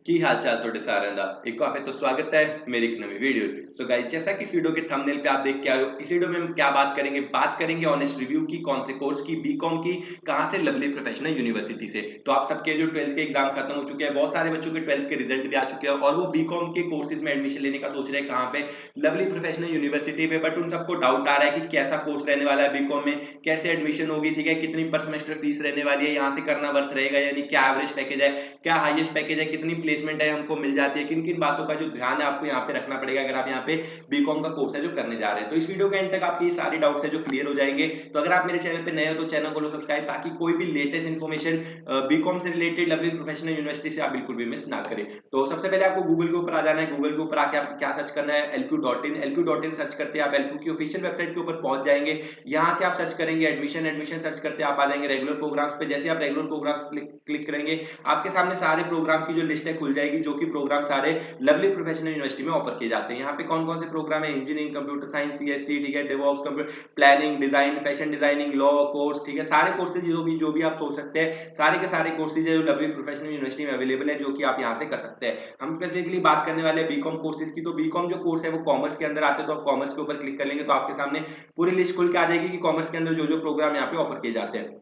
की हाल चाल ਤੁਹਾਡੇ ਸਾਰਿਆਂ ਦਾ एक बार फिर तो स्वागत है मेरी एक नई वीडियो। सो गाइस, जैसा कि इस वीडियो के थंबनेल पे आप देख के आए हो, इस वीडियो में हम क्या बात करेंगे ऑनेस्ट रिव्यू की, कौन से कोर्स की, बीकॉम की, कहां से, लवली प्रोफेशनल यूनिवर्सिटी से। तो आप सबके जो 12th के एग्जाम खत्म हो चुके हैं, बहुत सारे बच्चों के 12th के रिजल्ट भी आ चुके हैं और वो बीकॉम के कोर्सेज में एडमिशन लेने का सोच रहे हैं कहां पे, लवली प्रोफेशनल यूनिवर्सिटी पे। बट उन सबको डाउट आ रहा है कि कैसा कोर्स रहने वाला है बीकॉम में, कैसे एडमिशन होगी, ठीक है, कितनी पर सेमेस्टर फीस रहने वाली है, यहाँ से करना वर्थ रहेगा यानी क्या एवरेज पैकेज है, क्या हाईएस्ट पैकेज है, कितनी प्लेसमेंट है हमको मिल जाती है, किन किन बातों का जो ध्यान है आपको यहाँ पे रखना पड़ेगा अगर आप यहाँ पे बीकॉम का कोर्स है जो करने जा रहे हैं। तो इस वीडियो के एंड तक आपकी सारी डाउट्स है जो क्लियर हो जाएंगे। तो अगर आप मेरे चैनल पे नए हो तो चैनल को लो सब्सक्राइब, ताकि कोई भी लेटेस्ट इन्फॉर्मेशन बीकॉम से रिलेटेड लवली प्रोफेशनल यूनिवर्सिटी से आप बिल्कुल भी मिस ना करें। तो सबसे पहले आपको गूगल के ऊपर आ जाना है। गूगल के ऊपर आके आपको क्या सर्च करना है, lq.in। lq.in सर्च करते हैं आप lq की ऑफिशियल वेबसाइट के ऊपर पहुंच जाएंगे। यहाँ के आप सर्च करेंगे एडमिशन, एडमिशन सर्च करते आप आ जाएंगे रेगुलर प्रोग्राम्स पे। जैसे आप रेगुलर प्रोग्राम्स क्लिक करेंगे, आपके सामने सारे प्रोग्राम की जो लिस्ट है खुल जाएगी, जो कि प्रोग्राम सारे लवली प्रोफेशनल यूनिवर्सिटी में ऑफर किए जाते हैं। यहाँ पे कौन कौन से प्रोग्राम है, इंजीनियरिंग, कंप्यूटर साइंस, सीएससी, ठीक है, DevOps, computer planning, design, fashion designing, law course, ठीक है, सारे कोर्सेज जो भी आप सोच सकते हैं, सारे के सारे कोर्सेज है जो लवली प्रोफेशनल यूनिवर्सिटी में अवेलेबल है, जो कि आप यहाँ से कर सकते हैं। हम स्पेसिफिकली बात करने वाले हैं बीकॉम कोर्सेज की। तो बीकॉम जो कोर्स है वो कॉमर्स के अंदर आते हैं, तो आप कॉमर्स के ऊपर क्लिक कर लेंगे तो आपके सामने पूरी लिस्ट खुल के आ जाएगी कि कॉमर्स के अंदर जो जो प्रोग्राम यहाँ पे ऑफर किए जाते हैं,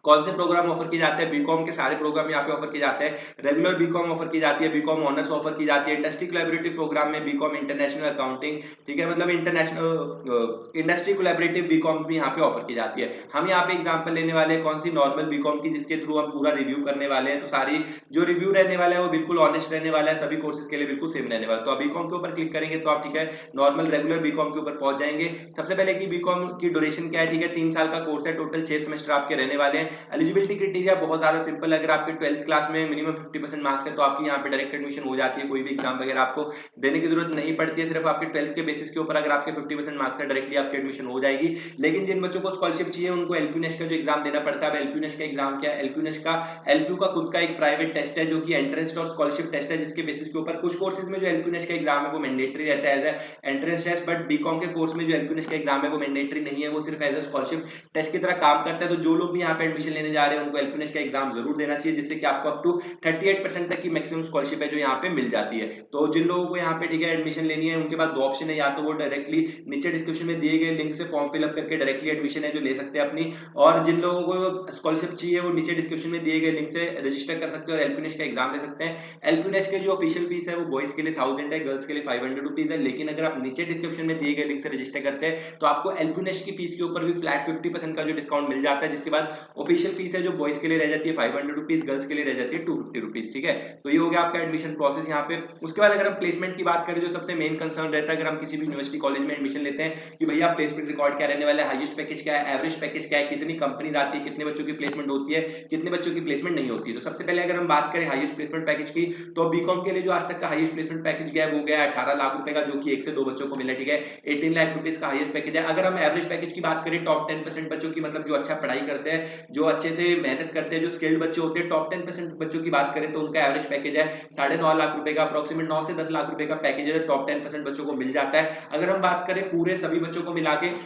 कौन से प्रोग्राम ऑफर किए जाते हैं। बीकॉम के सारे प्रोग्राम यहाँ पे ऑफर किए जाते हैं। रेगुलर बीकॉम ऑफर की जाती है, बीकॉम ऑनर्स ऑफर की जाती है, इंडस्ट्री कोलैबोरेटिव प्रोग्राम में बीकॉम इंटरनेशनल अकाउंटिंग, ठीक है, मतलब इंटरनेशनल इंडस्ट्री कोलैबोरेटिव बीकॉम भी यहाँ पे ऑफर की जाती है। हम यहाँ पे एग्जांपल लेने वाले हैं कौन सी, नॉर्मल बीकॉम की, जिसके थ्रू हम पूरा रिव्यू करने वाले हैं। तो सारी जो रिव्यू रहने वाला है वो बिल्कुल ऑनेस्ट रहने वाला है, सभी कोर्सेज के लिए बिल्कुल सेम रहने वाला है। तो आप बीकॉम के ऊपर क्लिक करेंगे तो आप, ठीक है, नॉर्मल रेगुलर बीकॉम के ऊपर पहुंच जाएंगे। सबसे पहले की बीकॉम की ड्यूरेशन क्या है, ठीक है, 3 साल का कोर्स है, टोटल 6 सेमेस्टर आपके रहने वाले हैं। एलिजिबिलिटी क्राइटेरिया बहुत ज्यादा सिंपल है। अगर आपके 12th क्लास में मिनिमम 50% मार्क्स है तो आपकी यहाँ पे डायरेक्ट एडमिशन हो जाती है, कोई भी एग्जाम वगैरह आपको देने की जरूरत नहीं पड़ती है। सिर्फ आपके 12th के बेसिस के ऊपर अगर आपके 50% मार्क्स है डायरेक्टली आपकी एडमिशन हो जाएगी। लेकिन जिन बच्चों को स्कॉलरशिप चाहिए उनको एलपी नेस्ट का जो एग्जाम देना पड़ता है। एलपी नेस्ट का एग्जाम क्या है, एलपी नेस्ट का, एलपी का खुद का एक प्राइवेट टेस्ट है जो कि एंट्रेंस और स्कॉलरशिप टेस्ट है, जिसके बेसिस के ऊपर कुछ कोर्सेज में जो एलपी नेस्ट का एग्जाम है वो मैंडेटरी रहता है as entrance test. But BCom के कोर्स में जो एलपी नेस्ट का एग्जाम है वो मैंडेटरी नहीं है, वो सिर्फ एज ए स्कॉलरशिप टेस्ट की तरह काम करता है। तो जो लोग भी यहाँ पे एडमिशन लेने जा रहे हैं उनको एलपी नेस्ट का एग्जाम जरूर देना चाहिए, जिससे कि आपको अप टू 38% तक की मैक्सिमम स्कॉलरशिप है जो यहाँ पे मिल जाती है। तो जिन लोगों को यहाँ पे, ठीक है, एडमिशन लेनी है, उनके पास दो ऑप्शन है, या तो वो डायरेक्टली नीचे डिस्क्रिप्शन में दिए गए लिंक से फॉर्म फिलअप करके डायरेक्टली एडमिशन है जो ले सकते हैं अपनी, और जिन लोगों को स्कॉलरशिप चाहिए वो नीचे डिस्क्रिप्शन में दिए गए लिंक से रजिस्टर कर सकते हैं और एलपी नेस्ट का एग्जाम दे सकते हैं। एलपी नेस्ट के जो ऑफिशियल फीस है वो बॉयज के लिए 1000 है, गर्ल्स के लिए 500 रुपीज है। लेकिन अगर आप नीचे डिस्क्रिप्शन में दिए गए लिंक से रजिस्टर करते हैं तो आपको एलपी नेस्ट की फीस के ऊपर भी फ्लैट 50% का जो डिस्काउंट मिल जाता है, जिसके बाद ऑफिशियल फीस है जो बॉयज के लिए रह जाती है 500 रुपीज, गर्ल्स के लिए रह जाती है 250 रुपीज, ठीक है। तो ये हो गया आपका एडमिशन प्रोसेस यहाँ पे। उसके बाद अगर हम प्लेसमेंट की बात करें, जो सबसे मेन कंसर्न रहता है अगर हम किसी भी यूनिवर्सिटी कॉलेज में एडमिशन लेते हैं कि भैया प्लेसमेंट रिकॉर्ड क्या रहने वाला है, हाईएस्ट पैकेज क्या है, एवरेज पैकेज क्या है, कितनी कंपनीज आती है, कितने बच्चों की प्लेसमेंट होती है, कितने बच्चों की प्लेसमेंट नहीं होती है। तो सबसे पहले अगर हम बात करें हाईएस्ट प्लेसमेंट पैकेज की, तो बीकॉम के लिए जो आज तक का हाईएस्ट प्लेसमेंट पैकेज गया है वो गया 18 लाख रुपए का, जो कि 1 से 2 बच्चों को मिला, ठीक है। 18 लाख रुपीज का हाईएस्ट पैकेज है। अगर हम एवरेज पैकेज की बात करें, टॉप 10% बच्चों की, मतलब जो अच्छा पढ़ाई करते हैं, जो अच्छे से मेहनत करते हैं, जो स्किल्ड बच्चे होते हैं, टॉप 10% बच्चों की बात करें तो उनका एवरेज पैकेज है 9.5 लाख रुपए का, अप्रोक्सीमेट 9 से 10 लाख रुपए का पैकेज है, टॉप 10% बच्चों को मिल जाता है। अगर हम बात करें पूरे सभी बच्चों को मिला के,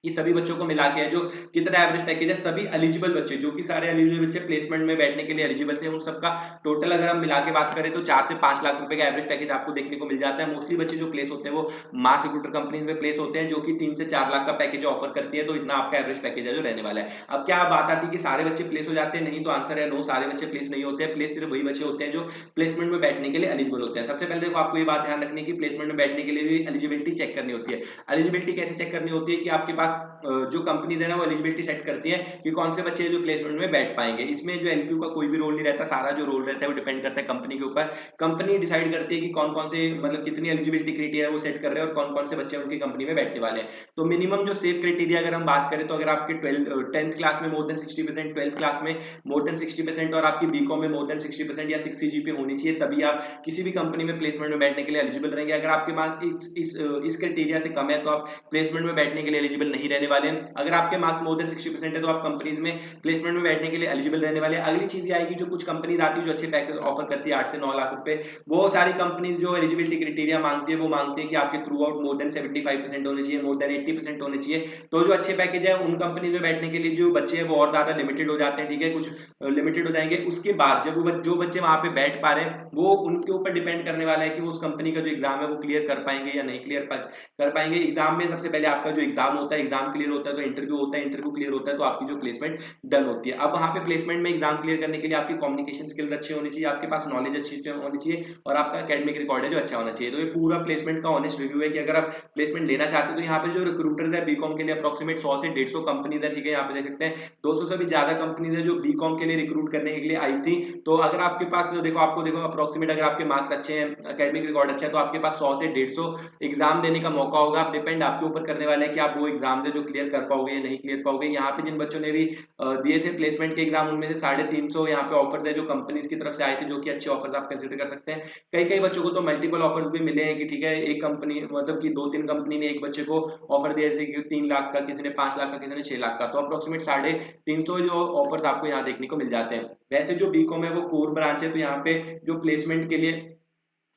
ये सभी बच्चों को मिला के है जो कितना एवरेज पैकेज है, सभी एलिजिबल बच्चे, जो कि सारे एलिजिबल बच्चे प्लेसमेंट में बैठने के लिए एलिजिबल थे, उन सबका टोटल अगर हम मिला के बात करें तो 4 से 5 लाख रुपए का एवरेज पैकेज आपको देखने को मिल जाता है। मोस्टली बच्चे जो प्लेस होते हैं वो मास रिक्रूटर कंपनीज में प्लेस होते हैं, जो कि 3 से 4 लाख का पैकेज ऑफर करती है। तो इतना आपका एवरेज पैकेज है जो रहने वाला है। अब क्या बात आती है कि सारे बच्चे प्लेस हो जाते हैं, नहीं, तो आंसर है नो, सारे बच्चे प्लेस नहीं होते हैं। प्लेस सिर्फ वही बच्चे होते हैं जो प्लेसमेंट में बैठने के लिए एलिजिबल होते हैं। सबसे पहले देखो आपको ये बात ध्यान रखनी है कि प्लेसमेंट में बैठने के लिए भी एलिजिबिलिटी चेक करनी होती है। एलिजिबिलिटी कैसे चेक करनी होती है कि आपके पास जो कंपनीज है ना वो एलिजिबिलिटी सेट करती है कि कौन से बच्चे जो प्लेसमेंट में बैठ पाएंगे। इसमें जो एलपीयू का कोई भी रोल नहीं रहता, सारा जो रोल रहता है वो डिपेंड करता है कंपनी के ऊपर। कंपनी डिसाइड करती है कि कौन कौन से, मतलब कितनी एलिजिबिलिटी क्राइटेरिया वो सेट कर रहे हैं और कौन कौन से बच्चे उनकी कंपनी में बैठने वाले हैं। तो मिनिमम जो सेफ क्राइटेरिया अगर हम बात करें तो अगर आपके 10th क्लास में मोर देन 60%, 12th क्लास में मोर देन 60% और आपकी बीकॉम में मोर देन 60% या 6 सीजीपीए होनी चाहिए, तभी आप किसी भी कंपनी में प्लेसमेंट में बैठने के लिए एलिजिबल रहेंगे। अगर आपके पास इस क्राइटेरिया से कम है तो आप प्लेसमेंट में बैठने के लिए एलिजिबल नहीं रहने वाले हैं। अगर आपके मार्क्स मोर देन 60% है तो आप कंपनीज में प्लेसमेंट में बैठने के लिए एलिजिबल रहने वाले हैं। अगली चीज ये आएगी, जो कुछ कंपनीज आती है जो अच्छे पैकेज ऑफर करती है 8 से 9 लाख रुपए, वो सारी कंपनीज जो एलिजिबिलिटी क्राइटेरिया मांगती है वो मांगती है कि आपके थ्रू आउट मोर देन 75% होने चाहिए, मोर देन 80% होने चाहिए। तो जो अच्छे पैकेज है उन कंपनीज में बैठने के लिए जो बच्चे हैं वो और ज्यादा लिमिटेड हो जाते हैं, ठीक है, कुछ लिमिटेड हो जाएंगे। उसके बाद जब वो जो बच्चे वहां पे बैठ पा रहे हैं वो उनके ऊपर डिपेंड करने वाला है कि वो उस कंपनी का जो एग्जाम है वो क्लियर कर पाएंगे या नहीं क्लियर कर पाएंगे। एग्जाम में सबसे पहले आपका जो एग्जाम होता है, एग्जाम क्लियर होता है तो इंटरव्यू होता है, इंटरव्यू क्लियर होता है तो आपकी जो प्लेसमेंट डन होती है। अब वहां पे प्लेसमेंट में एग्जाम क्लियर करने के लिए आपकी कम्युनिकेशन स्किल्स अच्छी होनी चाहिए, आपके पास नॉलेज अच्छी होनी चाहिए और आपका एकेडमिक रिकॉर्ड है जो अच्छा होना चाहिए। तो ये पूरा प्लेसमेंट का ऑनेस्ट रिव्यू है कि अगर आप प्लेसमेंट लेना चाहते हो तो यहाँ पे जो रिक्रूटर्स है बीकॉम के लिए अप्रोक्सीमेट 100 से 150 कंपनीज है, ठीक है, यहाँ पे देख सकते हैं 200 से भी ज्यादा कंपनीज है जो बीकॉम के लिए रिक्रूट करने के लिए आई थी। तो अगर आपके पास देखो अप्रोक्सीमेट अगर आपके मार्क्स अच्छे हैं, एकेडमिक रिकॉर्ड अच्छा है, तो आपके पास 100 से 150 एग्जाम देने का मौका होगा। आप डिपेंड आपके ऊपर करने वाला है कि आप वो एग्जाम जो क्लियर कर पाओगे या नहीं क्लियर पाओगे। यहाँ पे जिन बच्चों ने भी दिए थे प्लेसमेंट के एग्जाम उनमें से 350 यहाँ पे ऑफर्स है जो कंपनीज की तरफ से आए थे, जो कि अच्छे ऑफर्स आप कंसिडर कर सकते हैं। कई कई बच्चों को तो मल्टीपल ऑफर्स भी मिले हैं कि ठीक है, एक कंपनी मतलब कि 2-3 कंपनी ने एक बच्चे को ऑफर दिया, जैसे कि 3 लाख का, किसी ने 5 लाख का, किसी ने 6 लाख का, तो अप्रोक्सीमेट 350 जो ऑफर्स आपको यहाँ देखने को मिल जाते हैं। वैसे जो बीकॉम है वो कोर ब्रांच है, तो यहाँ पे जो प्लेसमेंट के लिए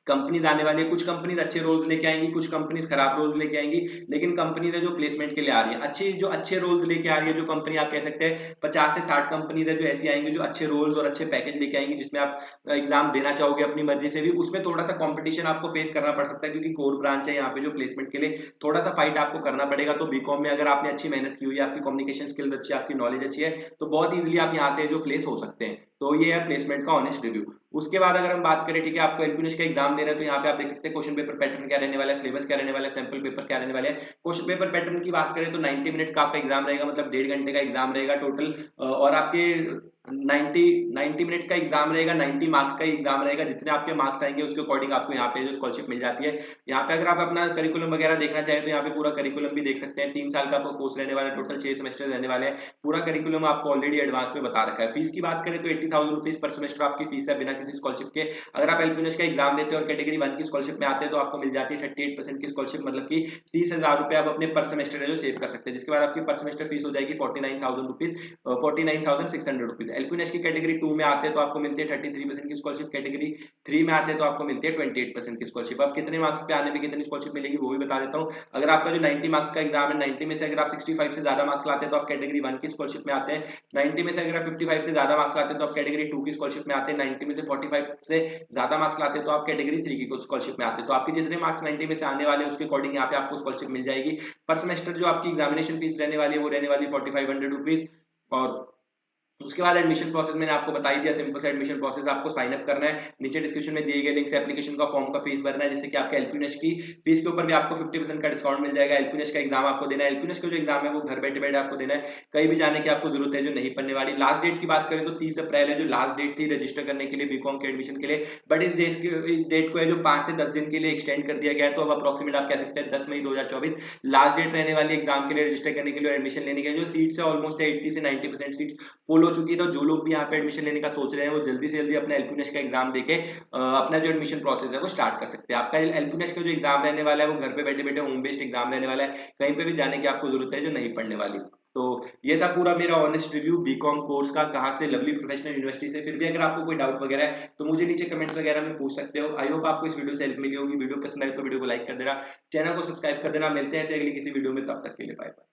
कंपनीज आने वाली है, कुछ कंपनीज अच्छे रोल्स लेके आएंगी, कुछ कंपनीज खराब रोल्स लेके आएंगी, लेकिन कंपनीज है जो प्लेसमेंट के लिए आ रही है अच्छी, जो अच्छे रोल्स लेके आ रही है, जो कंपनी आप कह सकते हैं 50 से 60 कंपनीज है जो ऐसी आएंगी जो अच्छे रोल्स और अच्छे पैकेज लेके आएंगी, जिसमें आप एग्जाम देना चाहोगे अपनी मर्जी से भी। उसमें थोड़ा सा कॉम्पिटिशन आपको फेस करना पड़ सकता है क्योंकि कोर ब्रांच है यहाँ पे जो प्लेसमेंट के लिए थोड़ा सा फाइट आपको करना पड़ेगा। तो बीकॉम में अगर आपने अच्छी मेहनत की हुई है, आपकी कम्युनिकेशन स्किल्स अच्छी है, आपकी नॉलेज अच्छी है, तो बहुत ईजिली आप यहाँ से जो प्लेस हो सकते हैं। तो ये है प्लेसमेंट का ऑनेस्ट रिव्यू। उसके बाद अगर हम बात करें, ठीक है, आपको एलपीएस का एग्जाम देना है, तो यहाँ पे आप देख सकते हैं क्वेश्चन पेपर पैटर्न क्या रहने वाला है, सिलेबस क्या रहने वाला है, सैंपल पेपर क्या रहने वाले हैं। क्वेश्चन पेपर पैटर्न की बात करें तो 90 मिनट्स का आपका एग्जाम रहेगा, मतलब 1.5 घंटे का एग्जाम रहेगा टोटल, और आपके 90 मिनट्स का एग्जाम रहेगा, 90 मार्क्स का एग्जाम रहेगा। जितने आपके मार्क्स आएंगे उसके अकॉर्डिंग आपको यहाँ पे जो स्कॉलरशिप मिल जाती है। यहाँ पे अगर आप अपना करिकुलम वगैरह देखना चाहें तो यहाँ पे पूरा करिकुलम भी देख सकते हैं। 3 साल का आपको कोर्स रहने वाला है, टोटल 6 सेमेस्टर रहने वाले हैं। पूरा करिकुलम आपको ऑलरेडी एडवांस में बता रखा है। फीस की बात करें तो 80,000 रुपीज पर सेमेस्टर आपकी फीस है बिना किसी स्कॉलरशिप के। अगर आप एलपीएस का एग्जाम देते हैं और कैटेगरी 1 की स्कॉलरशिप में आते हैं तो आपको मिल जाती है 38% की स्कॉलरशिप, मतलब की 30,000 रुपए आप अपने पर सेमेस्टर है जो सेव कर सकते हैं, जिसके बाद आपकी पर सेमेस्टर फीस हो जाएगी 49,000 रुपीज, 49,600 रुपीज। एलपीएस की कैटेगरी 2 में आते हैं तो आपको मिलती है 33% की स्कॉलरशिप, कैटेगरी 3 में आते हैं तो आपको मिलती है 28% की स्कॉलरशिप। अब कितने मार्क्स पे आने पे कितनी स्कॉलरशिप मिलेगी वो भी बता देता हूँ। अगर आपका जो 90 मार्क्स का एग्जाम है, 90 में से अगर आप 65 से ज्यादा मार्क्स लाते हैं तो आप कैटेगरी 1 की स्कॉलरशिप में आते हैं। 90 में से अगर आप 55 से ज्यादा मार्क्स लाते हैं तो आप कैटेगरी 2 की स्कॉलरशिप में आते हैं। 90 में से 45 से ज्यादा मार्क्स लाते हैं तो आप कैटेगरी 3 की स्कॉलरशिप में आते हैं। तो आपके जितने मार्क्स 90 में से आने वाले उसके अकॉर्डिंग यहाँ पे आपको स्कॉलरशिप मिल जाएगी। पर सेमेस्टर जो आपकी एग्जामिनेशन फीस रहने वाली है वो रहने वाली 4500 रुपीज। और उसके बाद एडमिशन प्रोसेस मैंने आपको बता ही दिया, सिंपल सा एडमिशन प्रोसेस, आपको साइन अप करना है, नीचे डिस्क्रिप्शन में दिए गए लिंक से एप्लीकेशन का फॉर्म का फीस भरना है, जिससे कि आपके एलपीएस की फीस के ऊपर भी आपको 50% का डिस्काउंट मिल जाएगा। एलपीएस का एग्जाम आपको देना है, एलपीएस का जो एग्जाम है वो घर बैठे बैठे आपको देना है, कहीं भी जाने की आपको जरूरत है जो नहीं पढ़ने वाली। लास्ट डेट की बात करें तो 30 अप्रैल है जो लास्ट डेट थी रजिस्टर करने के लिए बीकॉम के एडमिशन के लिए, बट इस डेट को है जो 5 से 10 दिन के लिए एक्सटेंड कर दिया गया है। तो अब अप्रोक्सीमेट आप कह सकते हैं 10 मई 2024 लास्ट डेट रहने वाली एग्जाम के लिए रजिस्टर करने के लिए, एडमिशन लेने के लिए। जो सीट्स है ऑलमोस्ट 80 से 90% सीट्स फुल हो चुकी है। तो जो लोग भी यहाँ पे एडमिशन लेने का सोच रहे हैं वो जल्दी से जल्दी अपना एलपीएस का एग्जाम देके अपना जो एडमिशन प्रोसेस है वो स्टार्ट कर सकते हैं। आपका एलपीएस का जो एग्जाम रहने वाला है वो घर पे बैठे बैठे होम बेस्ड एग्जाम रहने वाला है, कहीं पे भी जाने की आपको जरूरत है जो नहीं पढ़ने वाली। तो ये था पूरा मेरा ऑनेस्ट रिव्यू बीकॉम कोर्स का, कहाँ से, लवली प्रोफेशनल यूनिवर्सिटी से। फिर भी अगर आपको कोई डाउट वगैरह है तो मुझे नीचे कमेंट्स वगैरह में पूछ सकते हो। आई होप आपको इस वीडियो से हेल्प मिली होगी। वीडियो पसंद आए तो वीडियो को लाइक कर देना, चैनल को सब्सक्राइब कर देना। मिलते हैं ऐसे अगली किसी वीडियो में, तब तक के लिए बाय बाय।